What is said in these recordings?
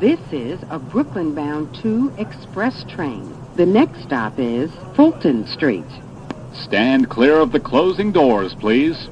This is a Brooklyn-bound 2 express train. The next stop is Fulton Street. Stand clear of the closing doors, please.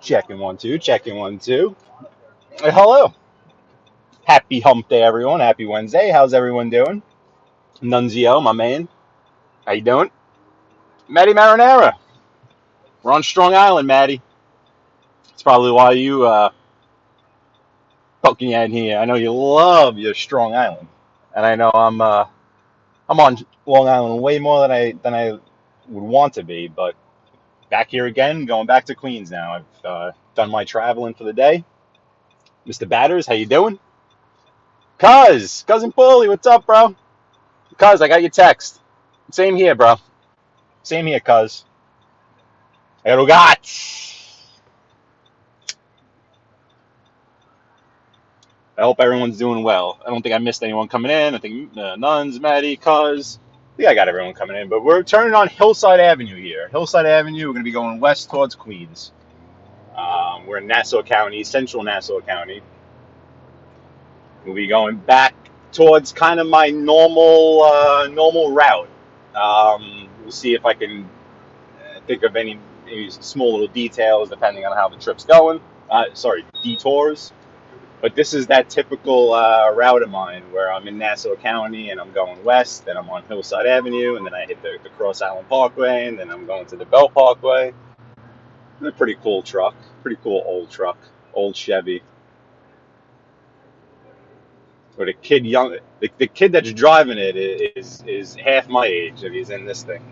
Checking 1 2, checking 1 2. Hello. Happy hump day, everyone. Happy Wednesday. How's everyone doing? Nunzio, my man. How you doing? Maddie Marinara. We're on Strong Island, Maddie. That's probably why you poking at here. I know you love your Strong Island, and I know I'm on Long Island way more than I would want to be, but back here again, going back to Queens now. I've done my traveling for the day. Mr. Batters, how you doing? Cousin Paulie, what's up, bro? Cuz, I got your text. Same here, bro. Same here, cuz. Erogat. I hope everyone's doing well. I don't think I missed anyone coming in. I think Nuns, Maddie, Cuz. I think I got everyone coming in, but we're turning on Hillside Avenue here. Hillside Avenue, we're going to be going west towards Queens. We're in Nassau County, central Nassau County. We'll be going back towards kind of my normal route. We'll see if I can think of any small little details depending on how the trip's going. Detours. But this is that typical route of mine where I'm in Nassau County and I'm going west, then I'm on Hillside Avenue, and then I hit the Cross Island Parkway, and then I'm going to the Bell Parkway. And a pretty cool truck, pretty cool old truck, old Chevy. But the kid that's driving it is half my age if he's in this thing.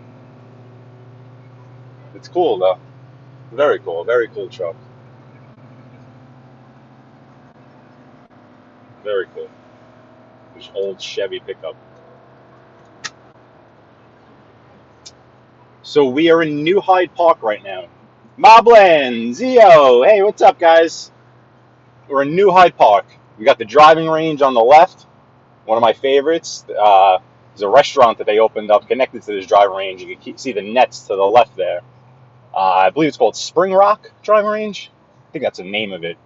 It's cool though, very cool truck. Very cool. This old Chevy pickup. So we are in New Hyde Park right now. Mobland, Zio, hey, what's up, guys? We're in New Hyde Park. We got the driving range on the left, one of my favorites. There's a restaurant that they opened up connected to this driving range. You can see the nets to the left there. I believe it's called Spring Rock Driving Range. I think that's the name of it.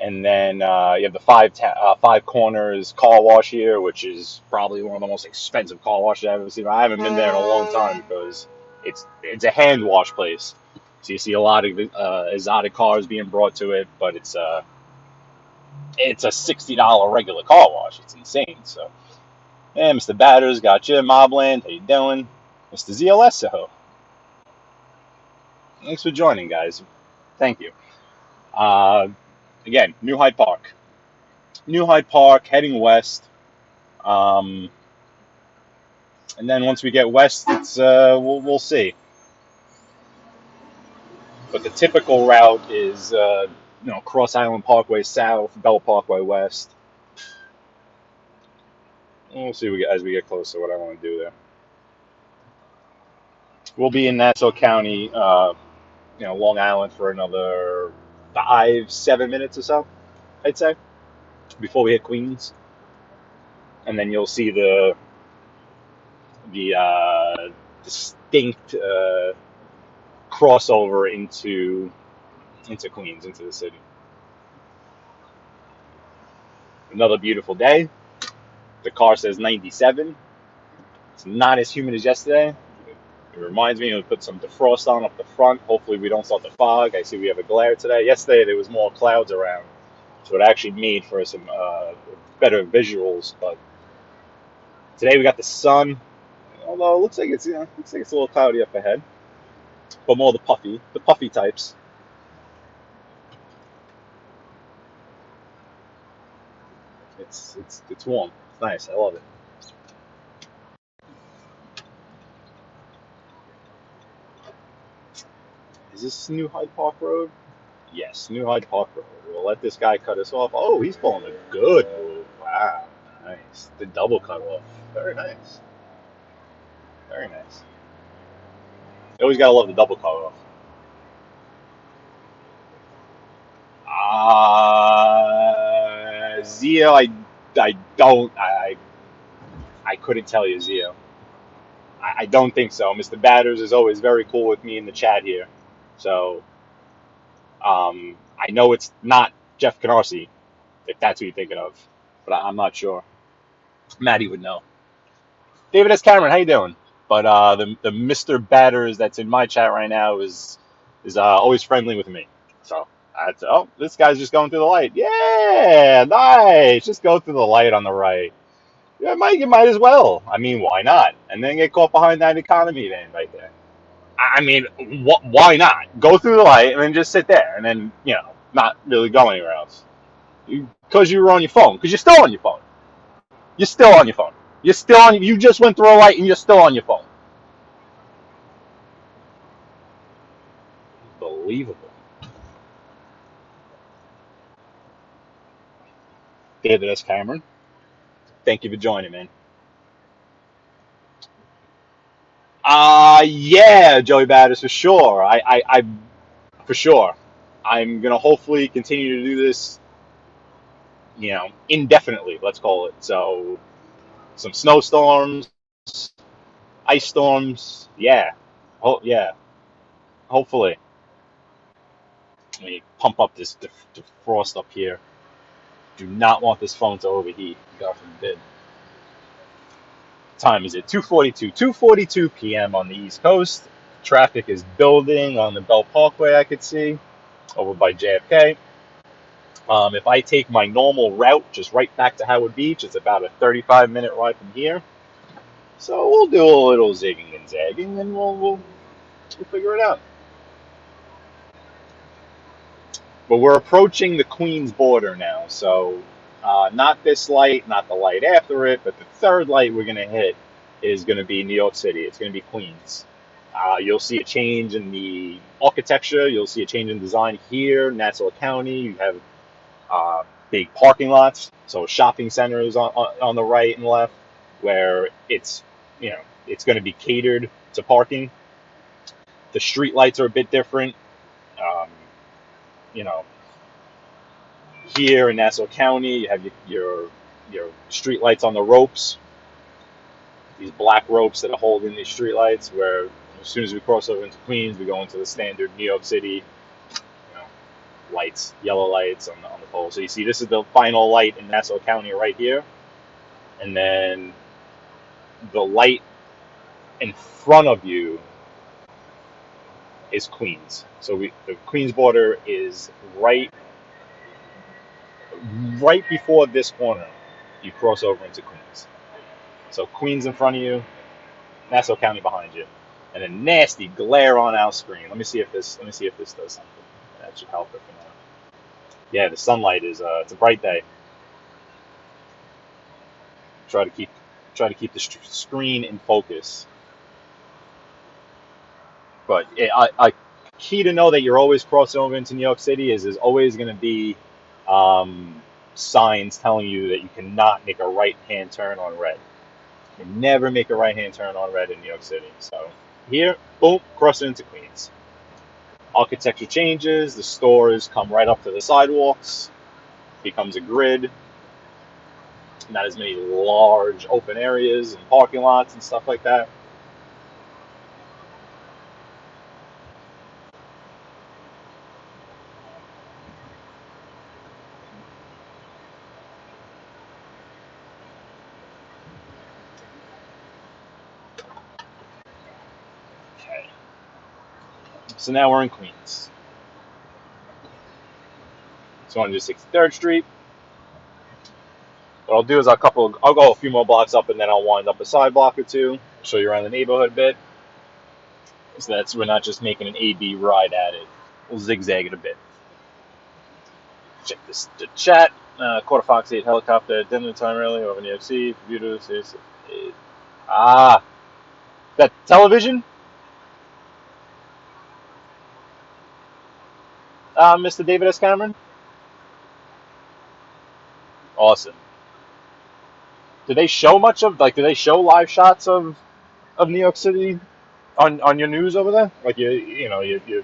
And then you have the Five Corners car wash here, which is probably one of the most expensive car washes I've ever seen. I haven't been there in a long time because it's a hand wash place. So you see a lot of exotic cars being brought to it, but it's a $60 regular car wash. It's insane. So, yeah, Mr. Batters, got you. Mobland, how you doing? Mr. ZLSO, thanks for joining, guys. Thank you. Again, New Hyde Park. New Hyde Park, heading west. And then once we get west, it's we'll see. But the typical route is Cross Island Parkway south, Bell Parkway west. We'll see as we get closer what I want to do there. We'll be in Nassau County, Long Island for another 5-7 minutes or so, I'd say, before we hit Queens, and then you'll see the distinct crossover into Queens, into the city. Another beautiful day. The car says 97. It's not as humid as yesterday. It reminds me to put some defrost on up the front. Hopefully we don't start to fog. I see we have a glare today. Yesterday there was more clouds around, so it actually made for some better visuals. But today we got the sun, although it looks like it's a little cloudy up ahead, but more the puffy types. It's warm. It's nice. I love it. Is this New Hyde Park Road? Yes, New Hyde Park Road. We'll let this guy cut us off. Oh, he's pulling a good move. Wow, nice. The double cut off. Very nice. Very nice. You always gotta love the double cut off. Zio, I couldn't tell you, Zio. I don't think so. Mr. Batters is always very cool with me in the chat here. So, I know it's not Jeff Canarsie, if that's who you're thinking of, but I'm not sure. Maddie would know. David S. Cameron, how you doing? But the Mr. Batters that's in my chat right now is always friendly with me. So this guy's just going through the light. Yeah, nice. Just go through the light on the right. Yeah, you might as well. I mean, why not? And then get caught behind that economy then right there. I mean, why not? Go through the light and then just sit there and then, not really go anywhere else. Because you were on your phone. Because you're still on your phone. You're still on your phone. You just went through a light and you're still on your phone. Unbelievable. David S. Cameron, thank you for joining, man. Yeah, Joey Batters, for sure. For sure. I'm gonna hopefully continue to do this, indefinitely. Let's call it. So, some snowstorms, ice storms. Yeah. Oh, yeah. Hopefully. Let me pump up this defrost up here. Do not want this phone to overheat. God forbid. Time is it? 2:42. 2:42 p.m. on the East Coast. Traffic is building on the Bell Parkway. I could see over by JFK. If I take my normal route, just right back to Howard Beach, it's about a 35-minute ride from here. So we'll do a little zigging and zagging, and we'll figure it out. But we're approaching the Queens border now, so not this light, not the light after it, but the third light we're going to hit is going to be New York City. It's going to be Queens. You'll see a change in the architecture. You'll see a change in design here, Nassau County. You have big parking lots. So shopping centers on the right and left, where it's it's going to be catered to parking. The street lights are a bit different. Um, you know, Here in Nassau County, you have your street lights on the ropes. These black ropes that are holding these street lights. Where as soon as we cross over into Queens, we go into the standard New York City, lights, yellow lights on the pole. So you see, this is the final light in Nassau County right here, and then the light in front of you is Queens. So the Queens border is right before this corner. You cross over into Queens. So Queens in front of you, Nassau County behind you, and a nasty glare on our screen. Let me see if this does something. That should help it for now. Yeah, the sunlight is it's a bright day. Try to keep the screen in focus. But key to know that you're always crossing over into New York City is there's always going to be signs telling you that you cannot make a right-hand turn on red. You can never make a right-hand turn on red in New York City. So here, boom, crossing into Queens. Architecture changes. The stores come right up to the sidewalks. Becomes a grid. Not as many large open areas and parking lots and stuff like that. Okay. So now we're in Queens. So 163rd Street. What I'll do is I'll go a few more blocks up, and then I'll wind up a side block or two, show you around the neighborhood a bit. So we're not just making an A-B ride at it. We'll zigzag it a bit. Check the chat. Quarter Fox 8 helicopter dinner time early over in the FC. Computers. That television? Mr. David S. Cameron? Awesome. Do they show do they show live shots of New York City on your news over there? Like you is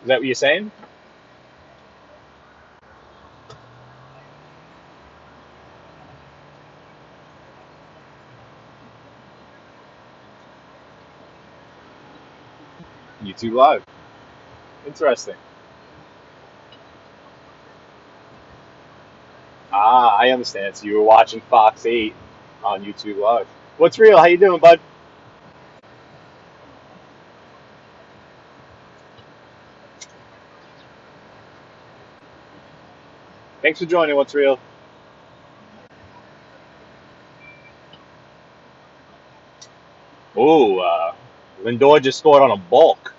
that what you're saying? YouTube Live. Interesting. I understand. So you were watching Fox 8 on YouTube Live. What's real? How you doing, bud? Thanks for joining. What's real? Oh, Lindor just scored on a balk.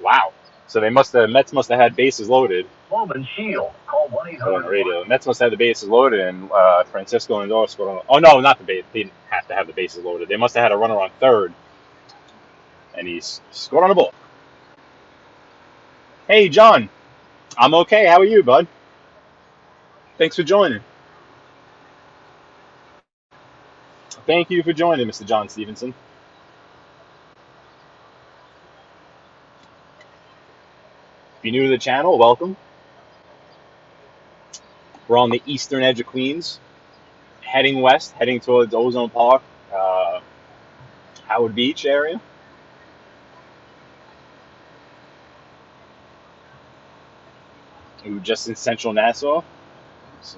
Wow. So Mets must have had bases loaded. Woman Shield. Call 1-800. On the radio. The Mets must have the bases loaded, and Francisco Lindor scored on. Oh no, not the base. They didn't have to have the bases loaded. They must have had a runner on third, and he scored on a balk. Hey, John. I'm okay. How are you, bud? Thanks for joining. Thank you for joining, Mr. John Stevenson. If you're new to the channel, welcome. We're on the eastern edge of Queens, heading west, heading towards Ozone Park, Howard Beach area. We're just in central Nassau. So,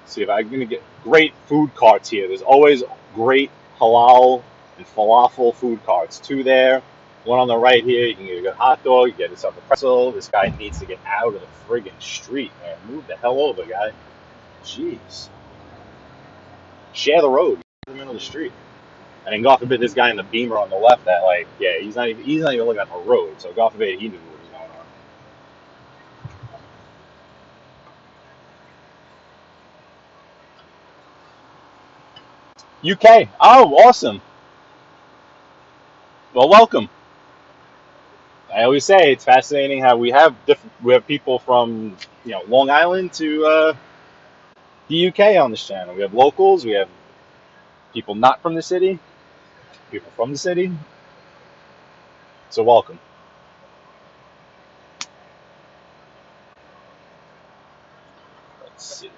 see if I'm going to get great food carts here. There's always great halal and falafel food carts. Two there, one on the right here. You can get a good hot dog, you get yourself a pretzel. This guy needs to get out of the friggin' street, man. Move the hell over, guy. Jeez. Share the road. Get in the middle of the street. And then God forbid this guy in the Beamer on the left that he's not even looking at the road. So God forbid he knew what was going on. UK. Oh, awesome. Well, welcome. I always say it's fascinating how we have people from Long Island to the UK on this channel. We have locals, we have people not from the city, people from the city. So welcome. Let's see.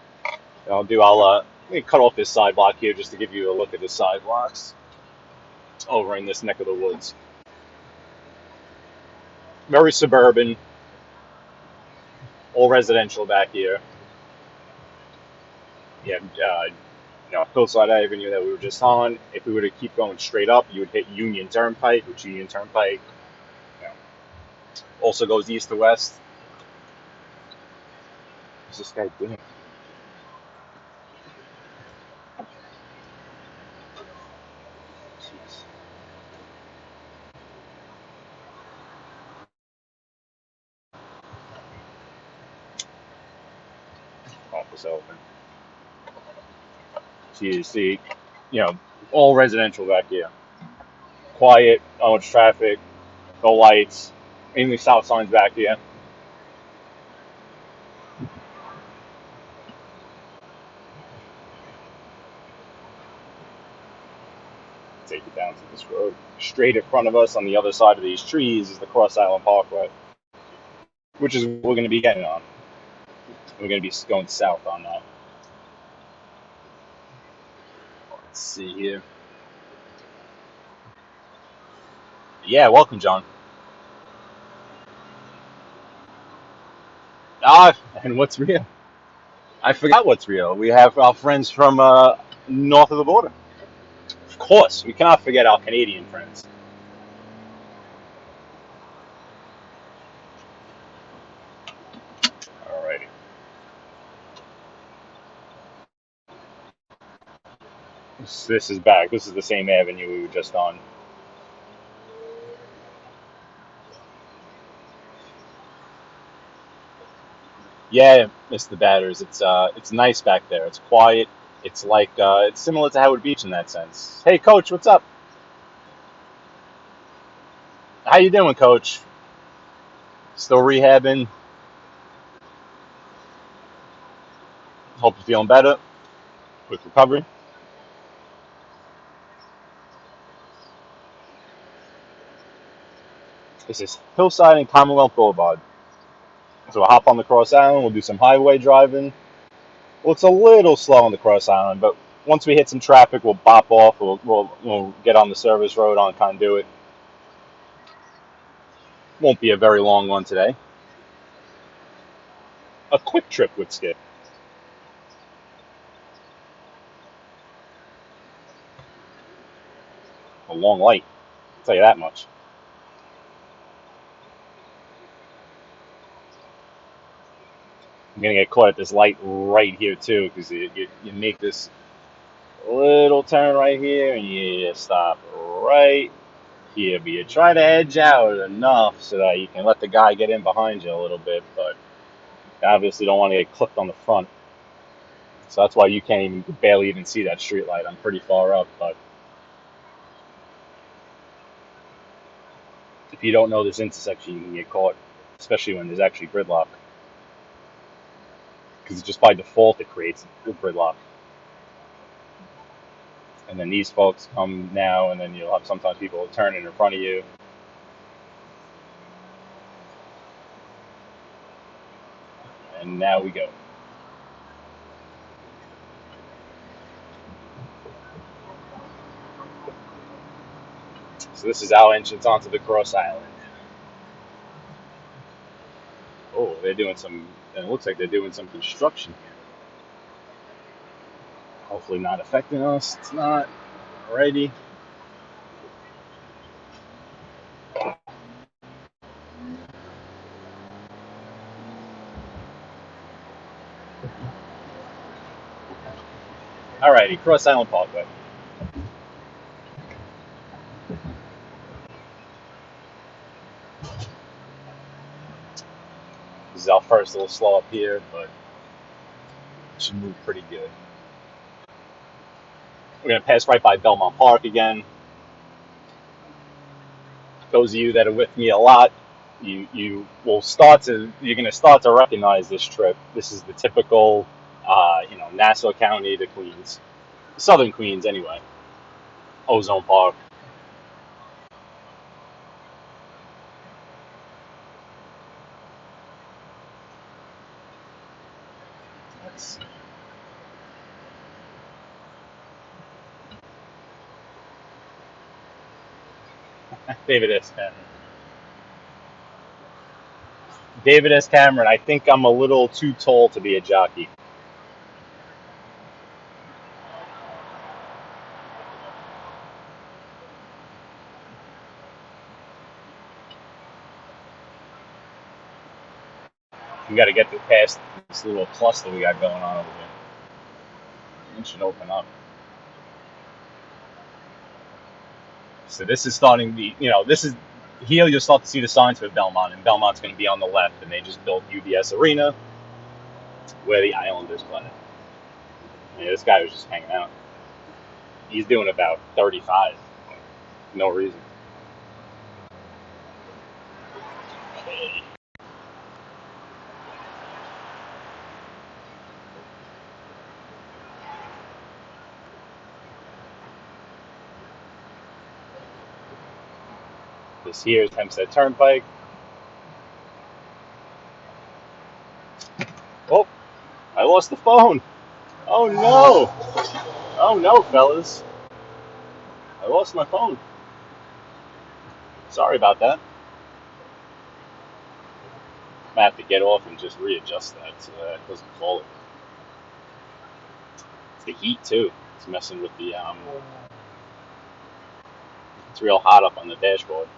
Let me cut off this side block here just to give you a look at the side blocks over in this neck of the woods. Very suburban, all residential back here. Yeah, Hillside Avenue that we were just on. If we were to keep going straight up, you would hit Union Turnpike, which Union Turnpike, you know, also goes east to west. What's this guy doing? Jeez. Office open. So you see, all residential back here. Quiet, not much traffic, no lights, mainly stop signs back here. Take you down to this road. Straight in front of us on the other side of these trees is the Cross Island Parkway, which is what we're going to be getting on. We're going to be going south on that. Let's see here. Yeah, welcome, John. And what's real? I forgot what's real. We have our friends from north of the border. Of course, we cannot forget our Canadian friends. Alrighty. This is back. This is the same avenue we were just on. Yeah, Mr. Batters. It's nice back there. It's quiet. It's like it's similar to Howard Beach in that sense. Hey, Coach, what's up? How you doing, Coach? Still rehabbing? Hope you're feeling better. Quick recovery. This is Hillside and Commonwealth Boulevard. So we'll hop on the Cross Island. We'll do some highway driving. Well, it's a little slow on the Cross Island, but once we hit some traffic, we'll bop off. We'll get on the service road on Conduit. Won't be a very long one today. A quick trip with Skip. A long light. I'll tell you that much. I'm gonna get caught at this light right here too, because you make this little turn right here, and you stop right here. But you try to edge out enough so that you can let the guy get in behind you a little bit, but you obviously don't want to get clipped on the front. So that's why you can't barely even see that street light. I'm pretty far up, but if you don't know this intersection, you can get caught, especially when there's actually gridlock. Because just by default, it creates a gridlock. And then these folks come now, and then you'll have sometimes people turning in front of you. And now we go. So this is our entrance onto the Cross Island. Oh, they're doing some, and it looks like they're doing some construction here. Hopefully not affecting us. It's not. Alrighty. Alrighty, Cross Island Parkway. This is our first little slow up here, but it should move pretty good. We're going to pass right by Belmont Park again. Those of you that are with me a lot you will start to you're going to start to recognize this trip. This is the typical, Nassau County to Queens, Southern Queens anyway. Ozone Park. That's David S. Cameron. David S. Cameron. I think I'm a little too tall to be a jockey. We got to get past this little cluster we got going on over here. It should open up. So this is starting the, this is here you'll start to see the signs for Belmont, and Belmont's going to be on the left, and they just built UBS Arena where the Islanders play. Yeah, this guy was just hanging out. He's doing about 35. No reason. This here is Hempstead Turnpike. Oh, I lost the phone. Oh no. Oh no, fellas. I lost my phone. Sorry about that. I have to get off and just readjust that so that it doesn't fall. It's the heat too. It's messing with the it's real hot up on the dashboard.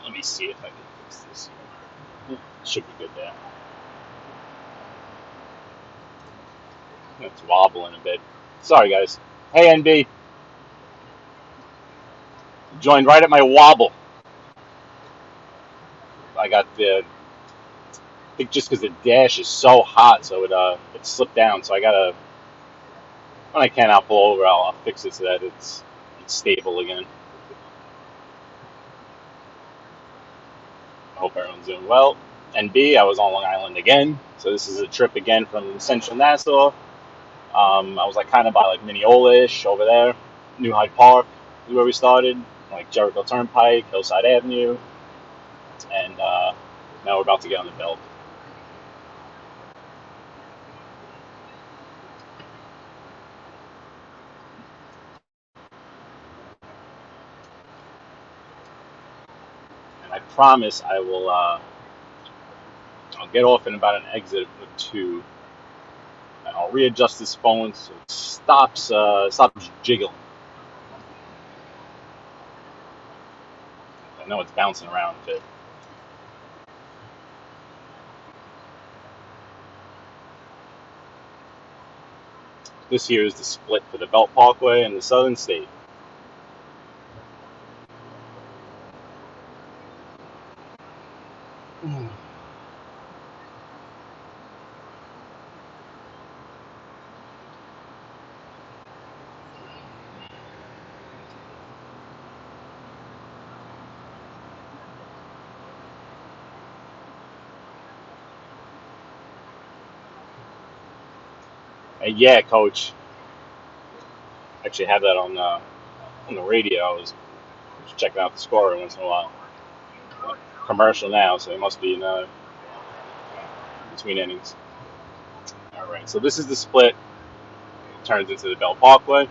Let me see if I can fix this. Should be good there. It's wobbling a bit. Sorry, guys. Hey, NB. Joined right at my wobble. I got I think just because the dash is so hot, so it slipped down. So I gotta, when I can, I'll pull over. I'll fix it so that it's stable again. I hope everyone's doing well. NB, I was on Long Island again. So this is a trip again from Central Nassau. I was kind of by Mineola-ish over there. New Hyde Park is where we started. Jericho Turnpike, Hillside Avenue, and now we're about to get on the belt. And I promise I will. I'll get off in about an exit or two, and I'll readjust this phone so it stops jiggling. I know it's bouncing around a bit. This here is the split for the Belt Parkway and the Southern State. Yeah, Coach. Actually, have that on the radio. I was checking out the score every once in a while. Commercial now, so it must be in between innings. All right, so this is the split. It turns into the Belt Parkway.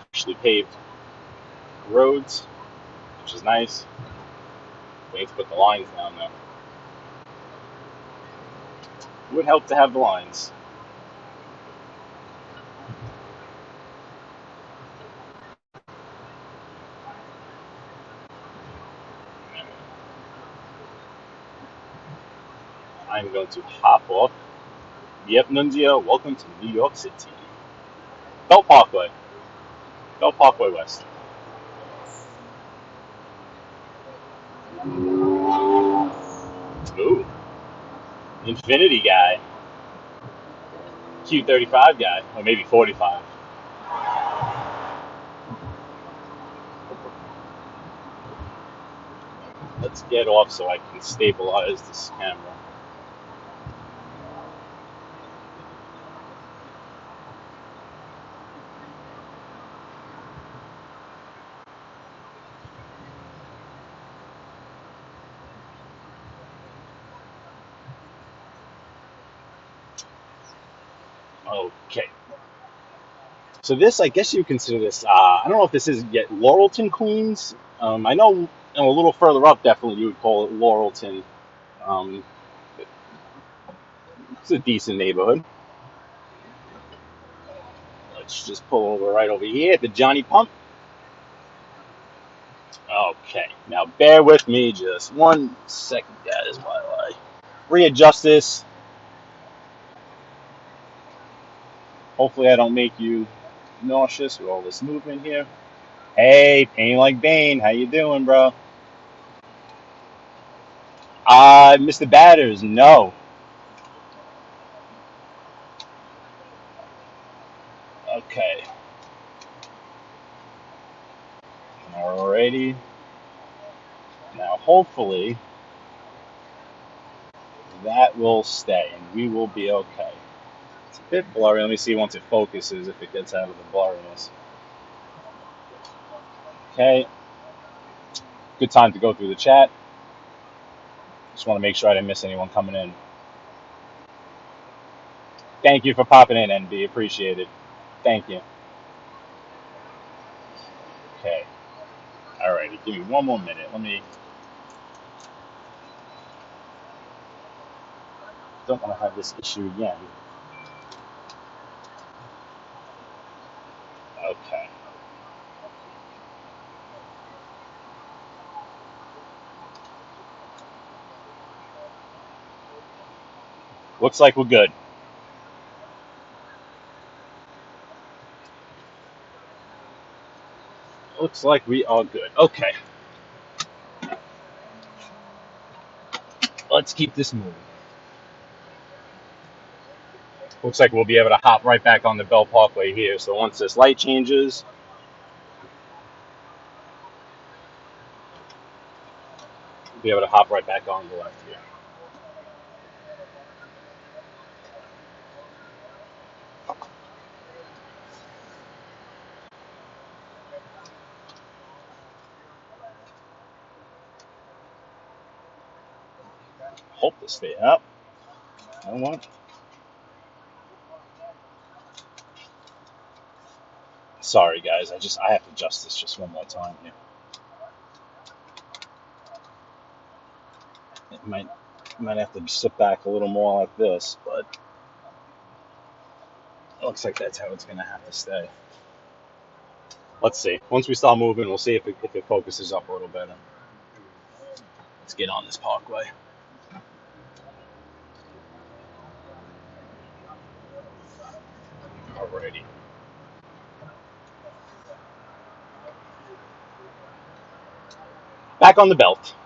Actually paved roads, which is nice. We need to put the lines down there. It would help to have the lines. I'm going to hop off. Yep, Nunzio, welcome to New York City. Belt Parkway. Belt Parkway West. Ooh. Infinity guy, Q35 guy, or maybe 45. Let's get off so I can stabilize this camera. Okay. So this, I guess you consider this, I don't know if this is yet Laurelton, Queens. I know a little further up, definitely you would call it Laurelton. Um, it's a decent neighborhood. Let's just pull over right over here at the Johnny Pump. Okay, now bear with me just 1 second, guys, while I readjust this. Hopefully I don't make you nauseous with all this movement here. Hey, Pain Like Bane, how you doing, bro? Mr. Batters, no. Okay. Alrighty. Now, hopefully, that will stay, and we will be okay. It's a bit blurry. Let me see once it focuses if it gets out of the blurriness. Okay. Good time to go through the chat. Just want to make sure I didn't miss anyone coming in. Thank you for popping in, NB. Appreciate it. Thank you. Okay. Alrighty. Give me one more minute. Don't want to have this issue again. Okay. Looks like we're good. Looks like we are good. Okay. Let's keep this moving. Looks like we'll be able to hop right back on the Bell Parkway here. So once this light changes, we'll be able to hop right back on the left here. Hope to stay up. I want. Sorry, guys. I have to adjust this just one more time here. It might have to sit back a little more like this, but it looks like that's how it's gonna have to stay. Let's see. Once we start moving, we'll see if it focuses up a little better. Let's get on this parkway. Alrighty. Back on the belt.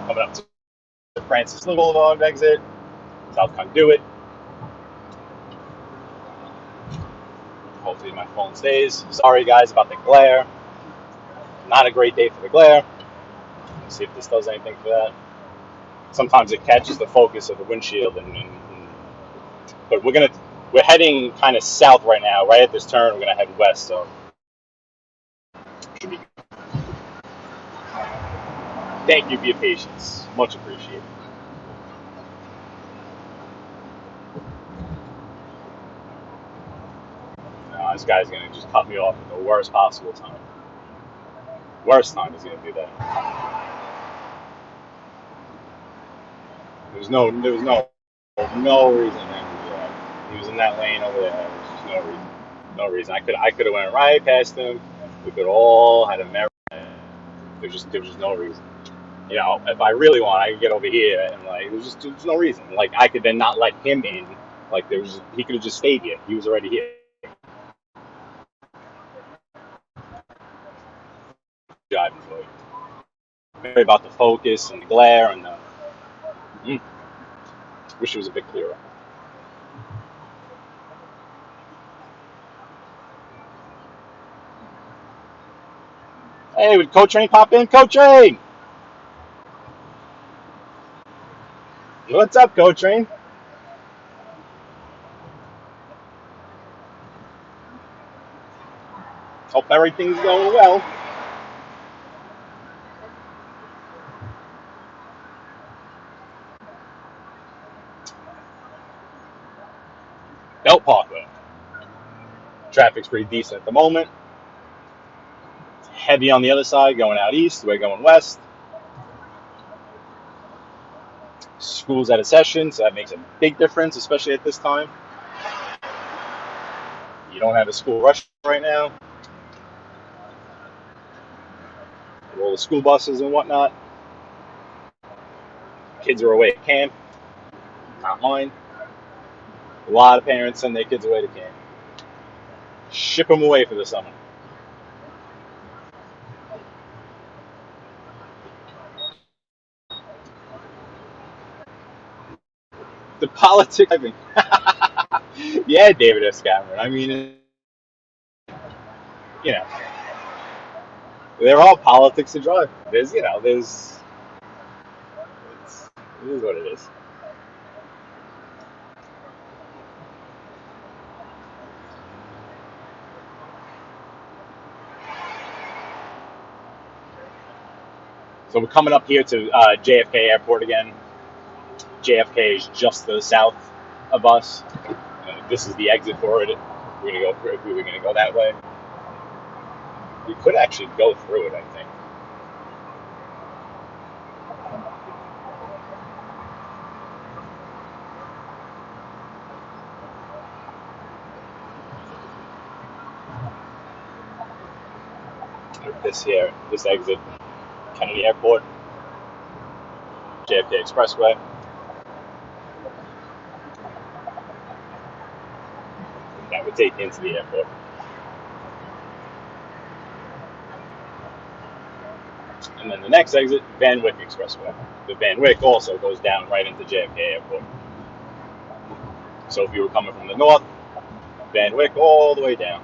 Coming up to the Francis Little Boulevard exit. South Conduit. Hopefully my phone stays. Sorry guys about the glare. Not a great day for the glare. Let's see if this does anything for that. Sometimes it catches the focus of the windshield, but we're heading kind of south right now. Right at this turn, we're gonna head west. So should be good. Thank you for your patience. Much appreciated. This guy's gonna just cut me off at the worst possible time. Worst time he's gonna do that. There was no reason for him to do that. He was in that lane over there. There was just no reason. No reason. I could have went right past him. We could all had a merit. There was just no reason. You know, if I really want, I could get over here and like there's no reason. Like I could then not let him in. Like he could have just stayed here. He was already here. driving for you. Very about the focus and the glare and the. Wish it was a bit clearer. Hey, would Coach Train pop in? Coach Train! What's up, Coach Train? Hope everything's going well. Belt Parkway. Traffic's pretty decent at the moment. It's heavy on the other side, going out east. We're going west. School's out of session, so that makes a big difference, especially at this time. You don't have a school rush right now. All the school buses and whatnot. Kids are away at camp. Not mine. A lot of parents send their kids away to camp. Ship them away for the summer. The politics. Yeah, David S. Cameron. I mean, you know, they're all politics to drive. It is what it is. So we're coming up here to JFK Airport again. JFK is just to the south of us. This is the exit for it. We're gonna go through. If we were gonna go that way, we could actually go through it. I think. This exit, Kennedy Airport, JFK Expressway. That would take you into the airport. And then the next exit, Van Wyck Expressway. The Van Wyck also goes down right into JFK Airport. So if you were coming from the north, Van Wyck all the way down.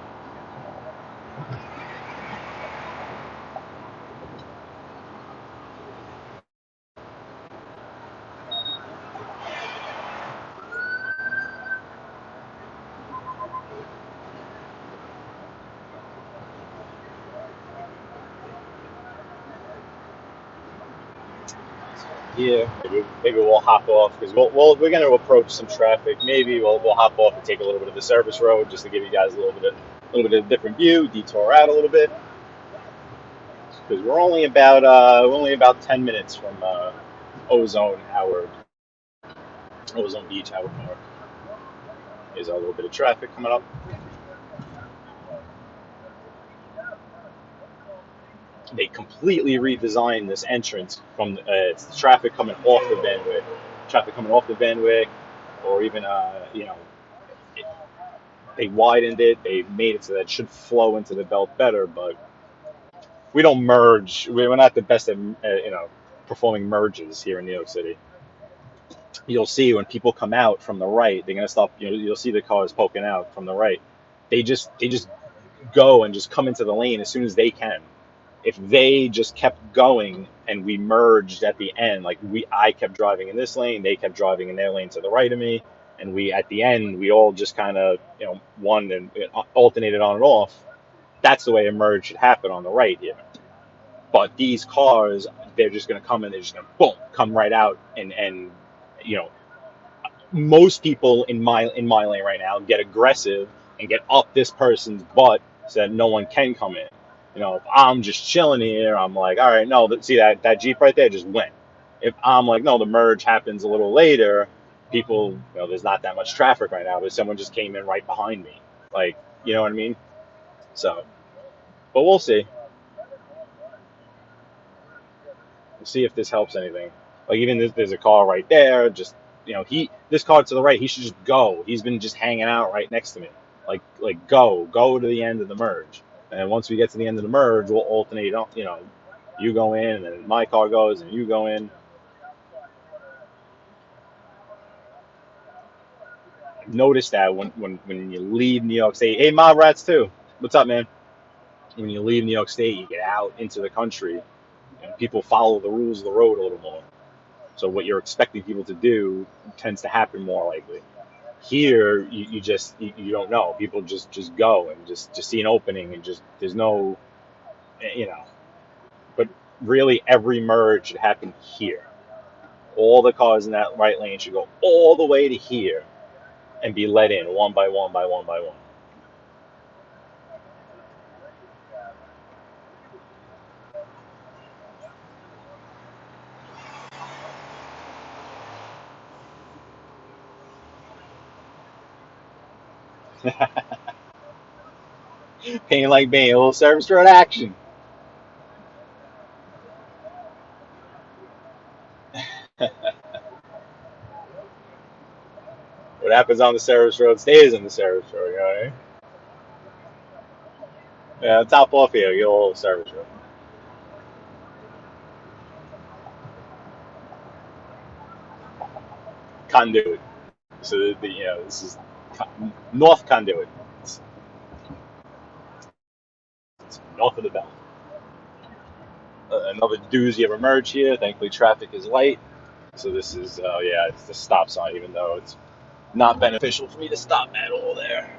Yeah, maybe we'll hop off because we're going to approach some traffic. Maybe we'll hop off and take a little bit of the service road just to give you guys a little bit of a different view, detour out a little bit. Because we're only about 10 minutes from Ozone Beach, Howard Park. There's a little bit of traffic coming up. They completely redesigned this entrance from it's traffic coming off the Van Wyck, or even they widened it. They made it so that it should flow into the belt better, but we don't merge. We're not the best at performing merges here in New York City. You'll see when people come out from the right, they're gonna stop. You'll see the cars poking out from the right. They just go and just come into the lane as soon as they can. If they just kept going and we merged at the end, I kept driving in this lane, they kept driving in their lane to the right of me, and at the end we all just kind of won and alternated on and off. That's the way a merge should happen on the right here. But these cars, they're just going to come and they're just going to boom, come right out, and most people in my lane right now get aggressive and get up this person's butt so that no one can come in. If I'm just chilling here, I'm like, all right, no, see that Jeep right there just went. If I'm like, no, the merge happens a little later, people, there's not that much traffic right now, but someone just came in right behind me. You know what I mean? So, but we'll see. We'll see if this helps anything. Even there's a car right there, just, this car to the right, he should just go. He's been just hanging out right next to me. Go to the end of the merge. And once we get to the end of the merge, we'll alternate, You go in, and then my car goes, and you go in. Notice that when you leave New York State, hey, Mob Rats too. What's up, man? When you leave New York State, you get out into the country, and people follow the rules of the road a little more. So what you're expecting people to do tends to happen more likely. Here, you don't know. People just go and just see an opening and just there's no, you know. But really, every merge should happen here. All the cars in that right lane should go all the way to here and be let in one by one by one by one. Pain like Bane, a little service road action. What happens on the service road stays on the service road, you know what I mean? Yeah, top off here, get a little service road. Conduit. So this is North Conduit. It's north of the belt. Another doozy of a merge here. Thankfully, traffic is light. So this is, yeah, it's the stop sign, even though it's not beneficial for me to stop at all there.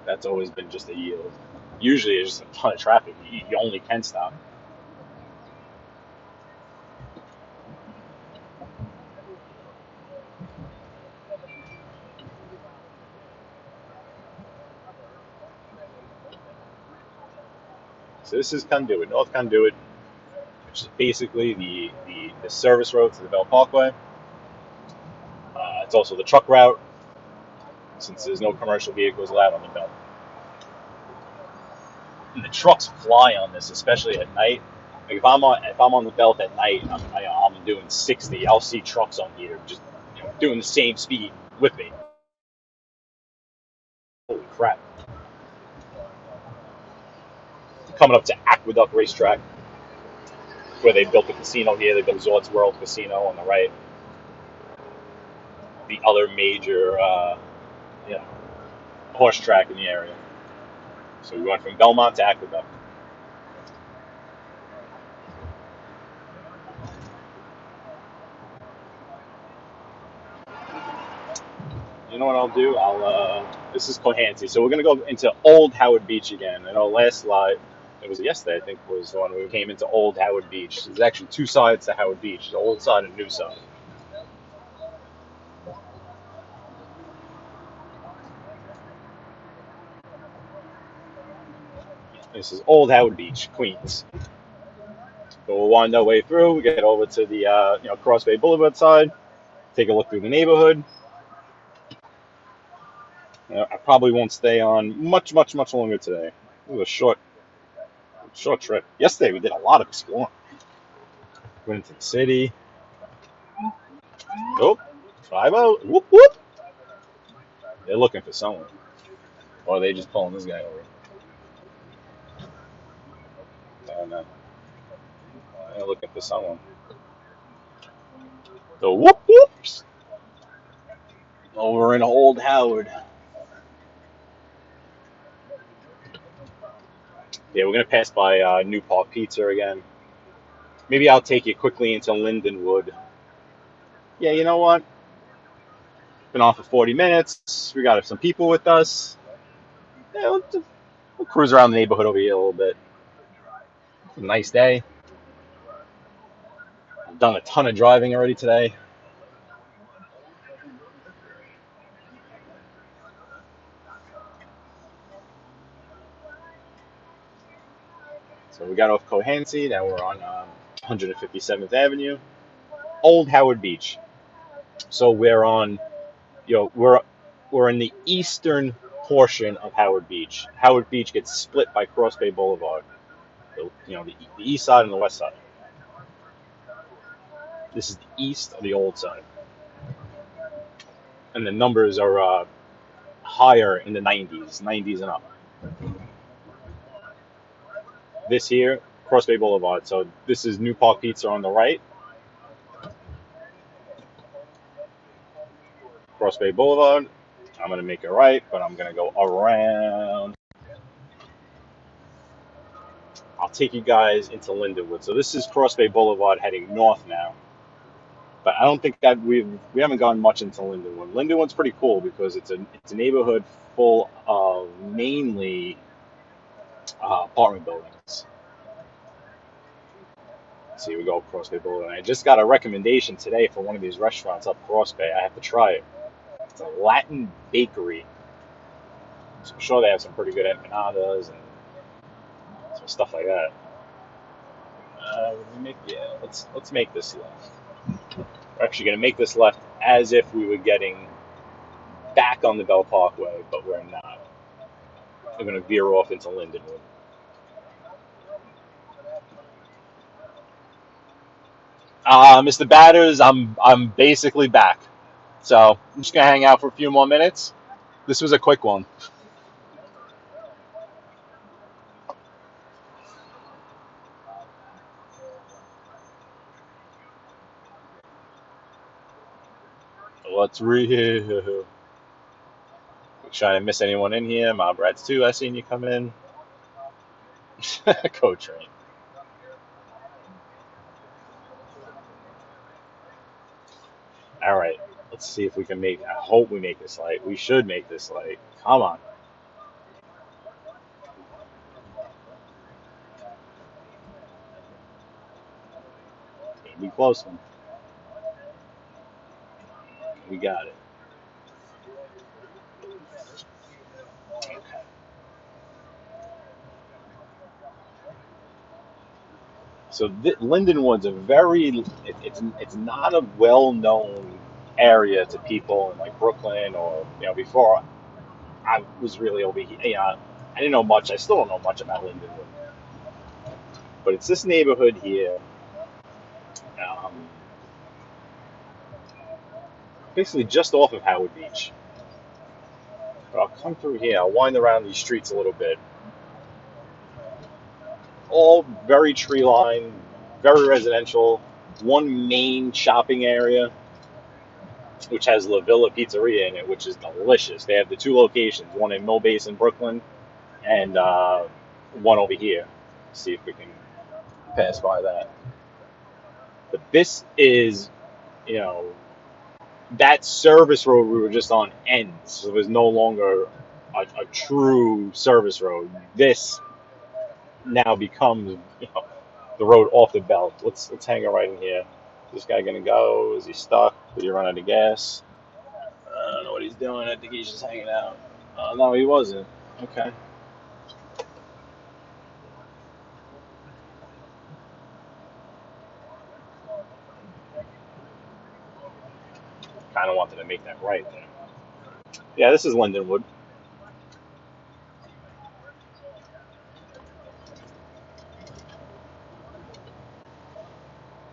That's always been just a yield. Usually, there's just a ton of traffic. You only can stop. So this is Conduit, North Conduit, which is basically the service road to the Belt Parkway. It's also the truck route, since there's no commercial vehicles allowed on the belt. And the trucks fly on this, especially at night. Like if I'm on the belt at night, I'm doing 60. I'll see trucks on here just doing the same speed with me. Holy crap! Coming up to Aqueduct Racetrack, where they built the casino here. They built Resorts World Casino on the right. The other major, horse track in the area. So we went from Belmont to Aqueduct. You know what I'll do? This is Cohansey. So we're going to go into Old Howard Beach again. I know last live, it was yesterday, I think, was the one we came into Old Howard Beach. There's actually two sides to Howard Beach, the old side and the new side. This is Old Howard Beach, Queens. So we'll wind our way through. We get over to the Cross Bay Boulevard side. Take a look through the neighborhood. I probably won't stay on much longer today. It was a short trip. Yesterday we did a lot of exploring. Went into the city. Oh, 5-0. Whoop whoop. They're looking for someone, or are they just pulling this guy over? I don't know. They're looking for someone. The whoop whoops. Over in Old Howard. Yeah, we're gonna pass by New Park Pizza again. Maybe I'll take you quickly into Lindenwood. Yeah, you know what? Been on for 40 minutes. We got some people with us. Yeah, we'll cruise around the neighborhood over here a little bit. It's a nice day. I've done a ton of driving already today. So we got off Cohansey. Now we're on 157th Avenue, Old Howard Beach. So we're on, we're in the eastern portion of Howard Beach. Howard Beach gets split by Cross Bay Boulevard. The east side and the west side. This is the east of the old side, and the numbers are higher in the 90s and up. This here, Cross Bay Boulevard. So this is New Park Pizza on the right. Cross Bay Boulevard. I'm going to make it right, but I'm going to go around. I'll take you guys into Lindenwood. So this is Cross Bay Boulevard heading north now. But I don't think that we haven't gone much into Lindenwood. Lindenwood's pretty cool because it's a neighborhood full of mainly apartment buildings. Let's see, we go up Cross Bay Boulevard. I just got a recommendation today for one of these restaurants up Cross Bay. I have to try it. It's a Latin bakery. So I'm sure they have some pretty good empanadas and some stuff like that. Let's make this left. We're actually going to make this left as if we were getting back on the Bell Parkway, but we're not. We're going to veer off into Lindenwood. Mr. Batters, I'm basically back. So I'm just going to hang out for a few more minutes. This was a quick one. Let's re. Trying to miss anyone in here. Mob Rats 2, I seen you come in. Co-train. All right. Let's see if we can make. I hope we make this light. We should make this light. Come on. Can't be close one. We got it. Okay. So Lindenwood's a very. It's not a well-known area to people in like Brooklyn or before I was really over here. I didn't know much. I still don't know much about Lindenwood, but it's this neighborhood here. Um, Basically just off of Howard Beach. But I'll come through here. I'll wind around these streets a little bit. All very tree lined, very residential. One main shopping area, which has La Villa Pizzeria in it, which is delicious. They have the two locations, one in Mill Basin, Brooklyn, and one over here. Let's see if we can pass by that. But this is, that service road we were just on ends. So there's no longer a true service road. This now becomes the road off the belt. Let's hang it right in here. Is this guy gonna go? Is he stuck? Did he run out of gas? I don't know what he's doing. I think he's just hanging out. No, he wasn't. Okay. Kind of wanted to make that right there. Yeah, this is Lindenwood.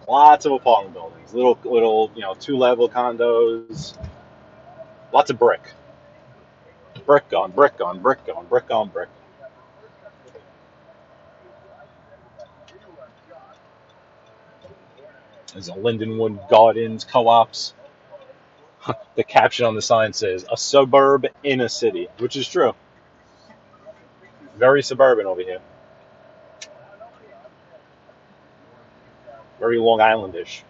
Lots of apartment buildings, little, 2-level condos. Lots of brick. Brick on brick on brick on brick on brick. There's a Lindenwood Gardens co-ops. The caption on the sign says, "A suburb in a city," which is true. Very suburban over here. Very Long Islandish.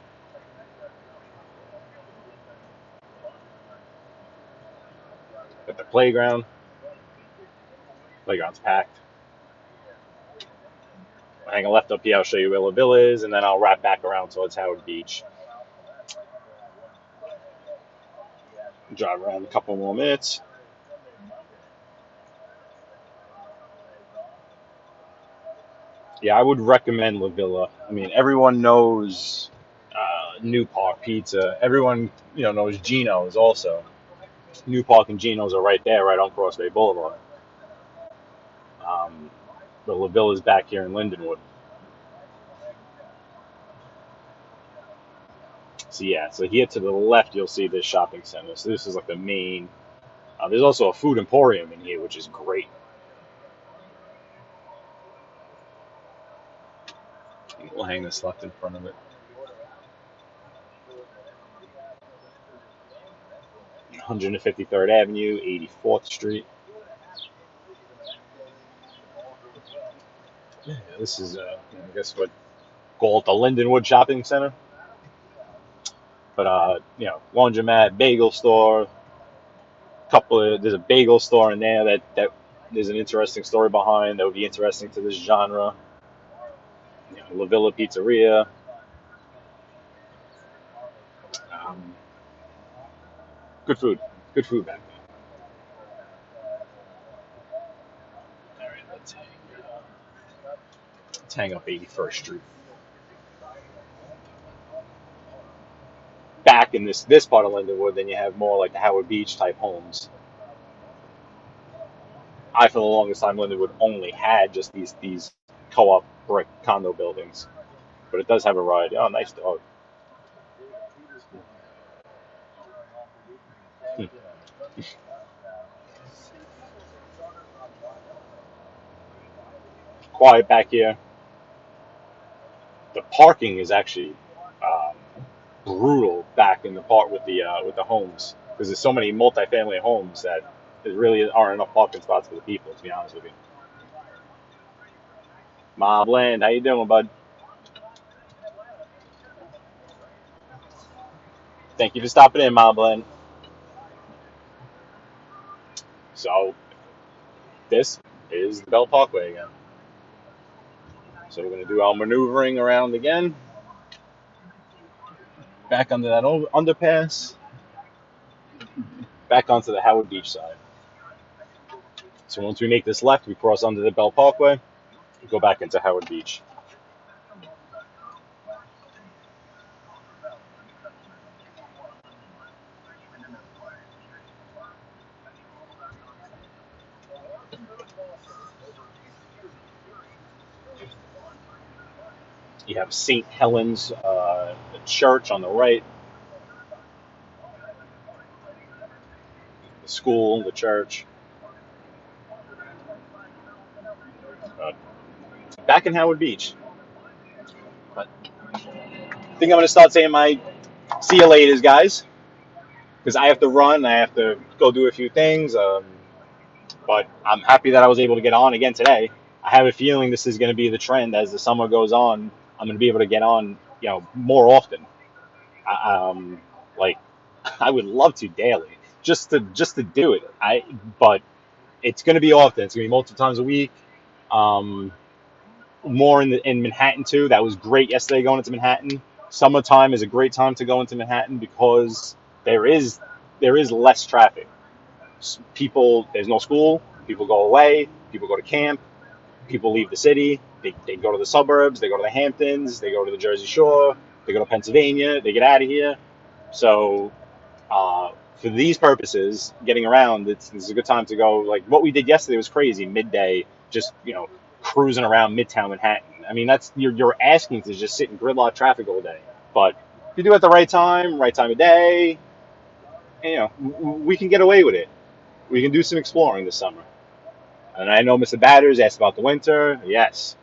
Got the playground. Playground's packed. I'll hang a left up here. I'll show you where La Villa is, and then I'll wrap back around so it's Howard Beach. Drive around a couple more minutes. Yeah, I would recommend La Villa. I mean, everyone knows New Park Pizza. Everyone, knows Gino's also. New Park and Gino's are right there, right on Cross Bay Boulevard. But La Villa's back here in Lindenwood. So yeah, so here to the left, you'll see this shopping center. So this is like the main. There's also a food emporium in here, which is great. hang this left in front of it. 153rd Avenue, 84th Street. Yeah, this is, I guess what call it the Lindenwood Shopping Center. But laundromat, bagel store, there's a bagel store in there that there's an interesting story behind that would be interesting to this genre. La Villa Pizzeria. Um, good food back there. All right, let's hang up 81st Street. Back in this part of Lindenwood, then you have more like the Howard Beach type homes. I, for the longest time, Lindenwood only had just these co-op brick condo buildings, but it does have a ride. Oh, nice dog. Quiet back here. The parking is actually brutal back in the part with the homes, because there's so many multifamily homes that there really aren't enough parking spots for the people. To be honest with you. Mobland, how you doing, bud? Thank you for stopping in, Mobland. So this is the Belt Parkway again. So we're going to do our maneuvering around again. Back under that underpass. Back onto the Howard Beach side. So once we make this left, we cross under the Belt Parkway. We go back into Howard Beach. You have St. Helens, the church on the right. The school, the church. Back in Howard Beach. But I think I'm going to start saying my see you laters, guys. Because I have to run. I have to go do a few things. But I'm happy that I was able to get on again today. I have a feeling this is going to be the trend as the summer goes on. I'm going to be able to get on, more often. Like I would love to daily, just to do it. But it's going to be often. It's going to be multiple times a week. More in Manhattan too. That was great yesterday going into Manhattan. Summertime is a great time to go into Manhattan because there is less traffic. There's no school. People go away. People go to camp. People leave the city. They go to the suburbs. They go to the Hamptons. They go to the Jersey Shore. They go to Pennsylvania. They get out of here. So for these purposes, getting around, this is a good time to go. Like what we did yesterday was crazy. Midday, just cruising around Midtown Manhattan. I mean, that's you're asking to just sit in gridlock traffic all day. But if you do it at the right time of day, we can get away with it. We can do some exploring this summer. And I know Mr. Batters asked about the winter. Yes.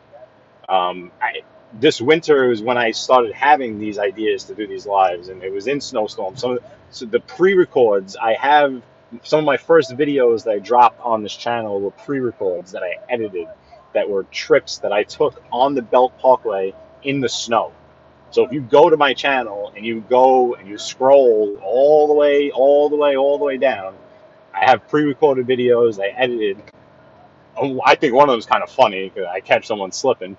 This winter is when I started having these ideas to do these lives, and it was in snowstorm. So the pre-records, I have some of my first videos that I dropped on this channel were pre-records that I edited that were trips that I took on the Belt Parkway in the snow. So if you go to my channel and you go and you scroll all the way down, I have pre-recorded videos I edited. I think one of them is kind of funny because I catch someone slipping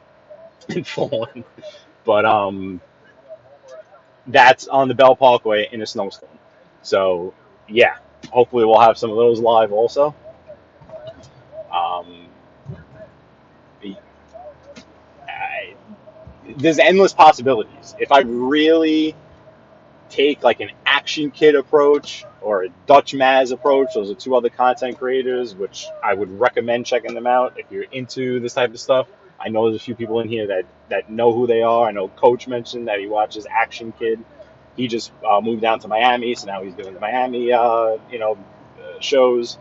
and falling. But that's on the Belt Parkway in a snowstorm. So yeah, hopefully we'll have some of those live also. There's endless possibilities. If I really take like an Action Kid approach or a Dutch Maz approach, those are two other content creators, which I would recommend checking them out if you're into this type of stuff. I know there's a few people in here that know who they are. I know Coach mentioned that he watches Action Kid. He just moved down to Miami, so now he's doing the Miami, shows.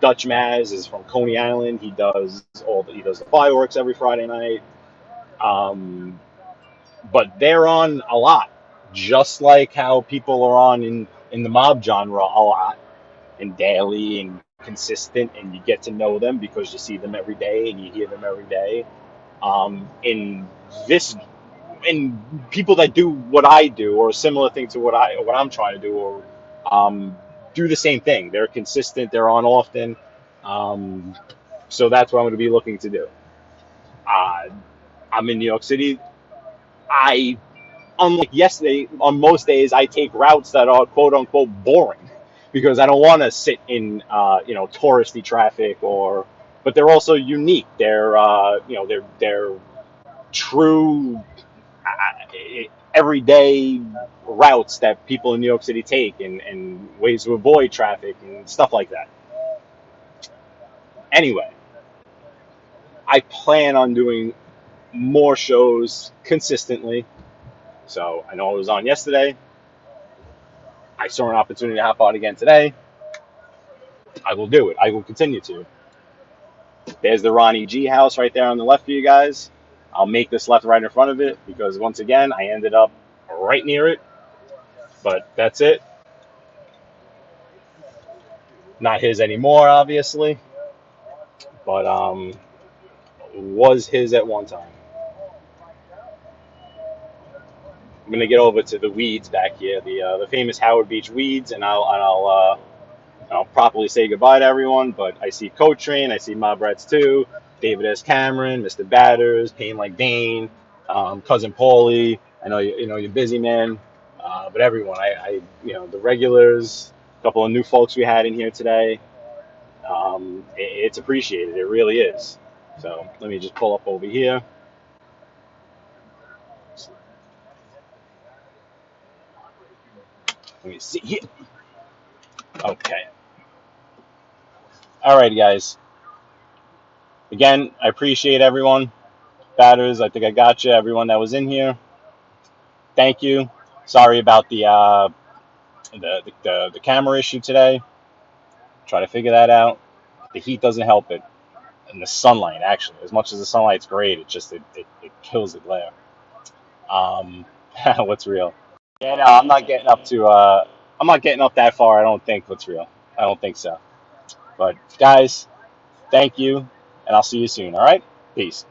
Dutch Maz is from Coney Island. He does the fireworks every Friday night. but they're on a lot, just like how people are on in the mob genre a lot, and daily and consistent, and you get to know them because you see them every day and you hear them every day. In this, in people that do what I do or a similar thing to what I'm trying to do, or do the same thing. They're consistent. They're on often. Um, so that's what I'm going to be looking to do. Uh, I'm in New York City. I Unlike yesterday, on most days I take routes that are quote unquote boring because I don't want to sit in touristy traffic, or but they're also unique. They're they're true everyday routes that people in New York City take, and ways to avoid traffic and stuff like that. Anyway, I plan on doing more shows consistently. So I know I was on yesterday. I saw an opportunity to hop on again today. I will do it. I will continue to. There's the Ronnie G house right there on the left for you guys. I'll make this left right in front of it because once again I ended up right near it. But that's it. Not his anymore, obviously, but was his at one time. I'm gonna get over to the weeds back here, the famous Howard Beach weeds, and I'll properly say goodbye to everyone. But I see Coach Train, I see Mob Rats 2, David S. Cameron, Mr. Batters, Pain Like Dane, Cousin Paulie. I know you're busy, man. But everyone, the regulars, a couple of new folks we had in here today. It's appreciated. It really is. So let me just pull up over here. Let me see here. Okay. All right, guys. Again, I appreciate everyone. Batters, I think I got you. Everyone that was in here, thank you. Sorry about the camera issue today. Try to figure that out. The heat doesn't help it, and the sunlight actually. As much as the sunlight's great, it kills the glare. What's real? Yeah, no, I'm not getting up to. I'm not getting up that far. I don't think. What's real? I don't think so. But guys, thank you, and I'll see you soon. All right, peace.